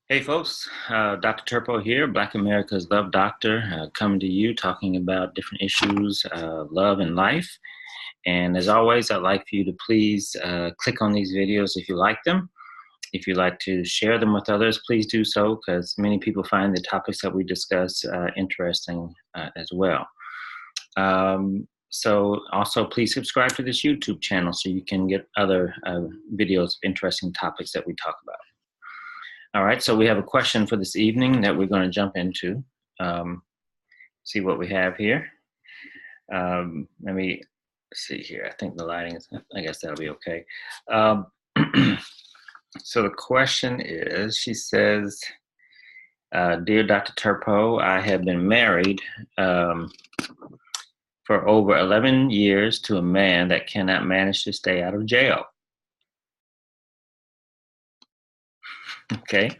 Hey folks, Dr. Turpeau here, Black America's Love Doctor, coming to you talking about different issues, love and life. And as always, I'd like for you to please click on these videos if you like them. If you'd like to share them with others, please do so because many people find the topics that we discuss interesting as well. So also please subscribe to this YouTube channel so you can get other videos of interesting topics that we talk about. All right, so we have a question for this evening that we're going to jump into. See what we have here. Let me see here. I think the lighting is, I guess that'll be okay. So the question is, she says, Dear Dr. Turpeau, I have been married for over 11 years to a man that cannot manage to stay out of jail. Okay.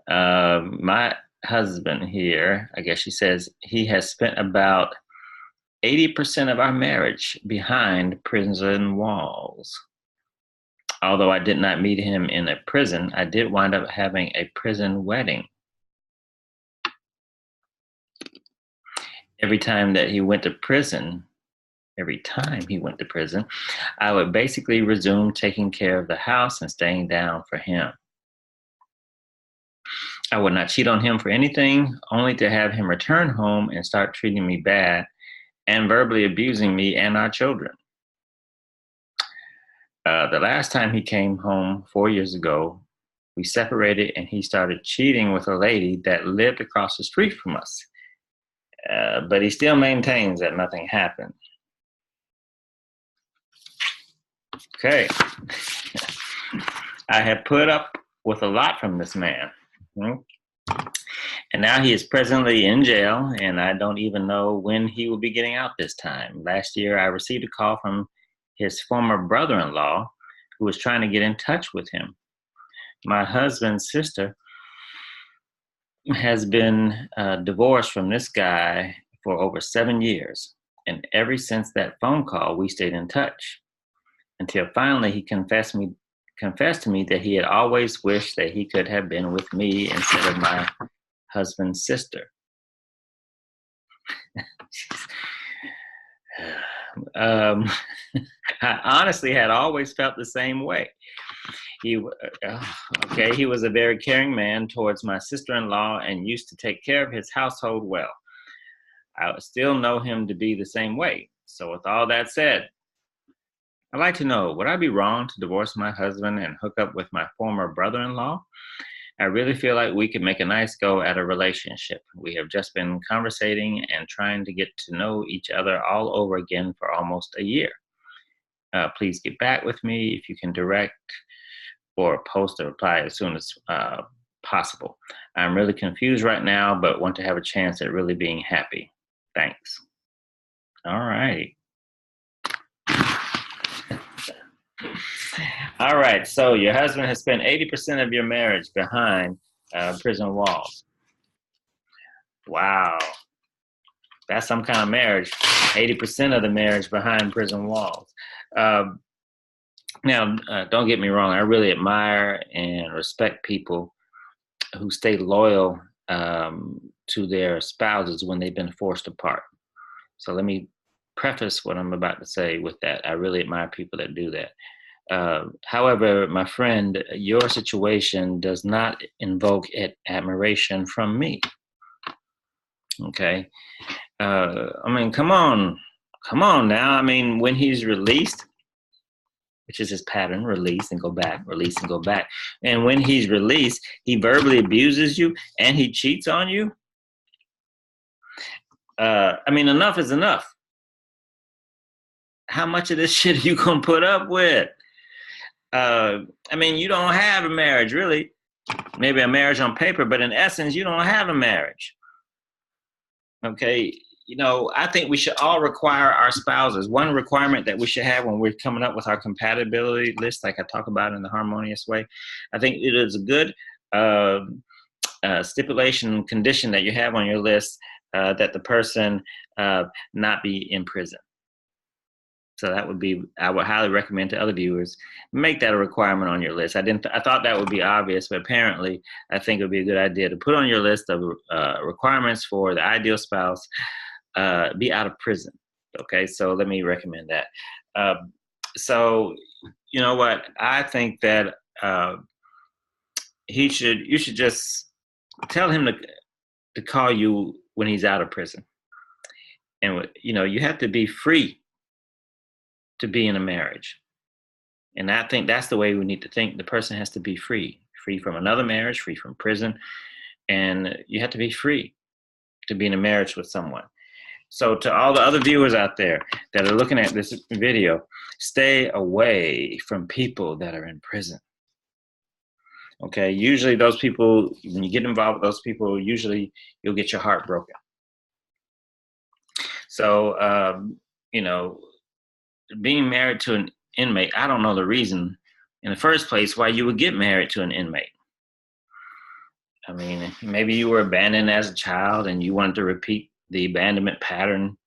My husband here, I guess she says, he has spent about 80% of our marriage behind prison walls. Although I did not meet him in a prison, I did wind up having a prison wedding. Every time he went to prison, I would basically resume taking care of the house and staying down for him. I would not cheat on him for anything, only to have him return home and start treating me bad and verbally abusing me and our children. The last time he came home 4 years ago, we separated and he started cheating with a lady that lived across the street from us. But he still maintains that nothing happened. Okay. I have put up with a lot from this man. And now he is presently in jail, and I don't even know when he will be getting out this time. Last year, I received a call from his former brother-in-law who was trying to get in touch with him. My husband's sister has been divorced from this guy for over 7 years. And ever since that phone call, we stayed in touch until finally he confessed to me that he had always wished that he could have been with me instead of my husband's sister. I honestly had always felt the same way. He was a very caring man towards my sister-in-law and used to take care of his household well. I still know him to be the same way. So with all that said, I'd like to know, would I be wrong to divorce my husband and hook up with my former brother-in-law? I really feel like we could make a nice go at a relationship. We have just been conversating and trying to get to know each other all over again for almost a year. Please get back with me if you can direct or post a reply as soon as possible. I'm really confused right now, but want to have a chance at really being happy. Thanks. All right. All right, so your husband has spent 80% of your marriage behind prison walls. Wow, that's some kind of marriage. 80% of the marriage behind prison walls. Now, don't get me wrong, I really admire and respect people who stay loyal to their spouses when they've been forced apart. So let me preface what I'm about to say with that. I really admire people that do that. However, my friend, your situation does not invoke admiration from me. Okay. I mean, come on now. I mean, when he's released, which is his pattern, release and go back, release and go back. And when he's released, he verbally abuses you and he cheats on you. I mean, enough is enough. How much of this shit are you gonna put up with? I mean, you don't have a marriage, really. Maybe a marriage on paper, but in essence, you don't have a marriage. Okay, you know, I think we should all require our spouses. One requirement that we should have when we're coming up with our compatibility list, like I talk about in the harmonious way, I think it is a good stipulation condition that you have on your list that the person not be in prison. So that would be, I would highly recommend to other viewers, make that a requirement on your list. I thought that would be obvious, but apparently I think it would be a good idea to put on your list of requirements for the ideal spouse, be out of prison. Okay, so let me recommend that. So, you know what? I think that you should just tell him to call you when he's out of prison. And, you have to be free to be in a marriage. And I think that's the way we need to think. The person has to be free from another marriage, free from prison. And you have to be free to be in a marriage with someone. So to all the other viewers out there that are looking at this video, stay away from people that are in prison. Okay, usually those people, when you get involved with those people, usually you'll get your heart broken. So, being married to an inmate, I don't know the reason in the first place why you would get married to an inmate. I mean, maybe you were abandoned as a child and you wanted to repeat the abandonment pattern.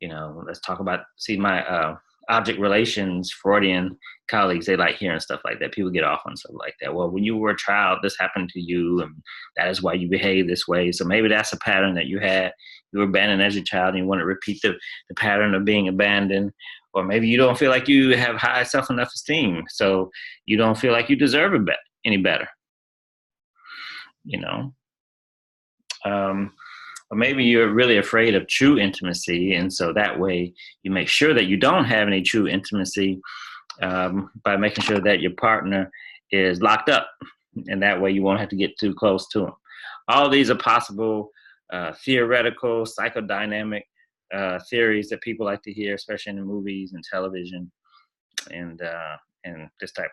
Let's talk about, see, my object relations Freudian colleagues, they like hearing stuff like that. People get off on stuff like that. Well, when you were a child, this happened to you, and that is why you behave this way. So maybe that's a pattern that you had. You were abandoned as a child and you want to repeat the pattern of being abandoned. Or maybe you don't feel like you have high self-enough esteem, so you don't feel like you deserve any better. Or maybe you're really afraid of true intimacy, and so that way you make sure that you don't have any true intimacy by making sure that your partner is locked up, and that way you won't have to get too close to them. All these are possible theoretical, psychodynamic theories that people like to hear, especially in the movies and television, and this type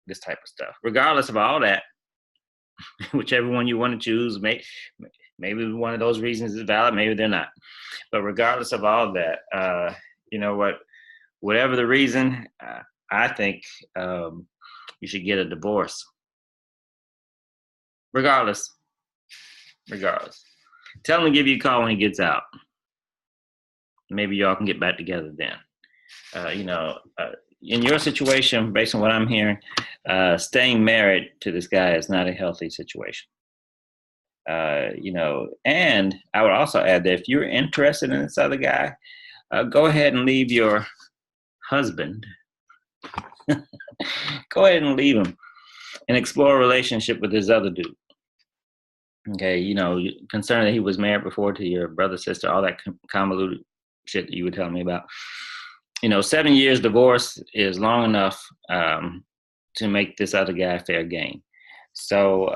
of stuff. Regardless of all that, whichever one you want to choose, maybe one of those reasons is valid, maybe they're not. But regardless of all that, you know what? Whatever the reason, I think you should get a divorce. Regardless. Tell him to give you a call when he gets out. Maybe y'all can get back together then. In your situation, based on what I'm hearing, staying married to this guy is not a healthy situation. And I would also add that if you're interested in this other guy, go ahead and leave your husband. Go ahead and leave him and explore a relationship with this other dude. Okay, concerned that he was married before to your brother, sister, all that convoluted shit that you were telling me about. 7 years divorce is long enough to make this other guy fair game. So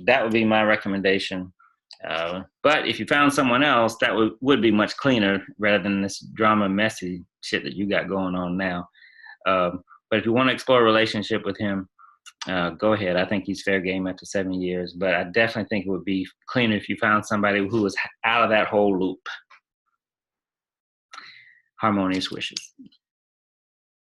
that would be my recommendation. But if you found someone else, that would be much cleaner rather than this drama, messy shit that you got going on now. But if you want to explore a relationship with him, go ahead. I think he's fair game after 7 years. But I definitely think it would be cleaner if you found somebody who was out of that whole loop. Harmonious wishes.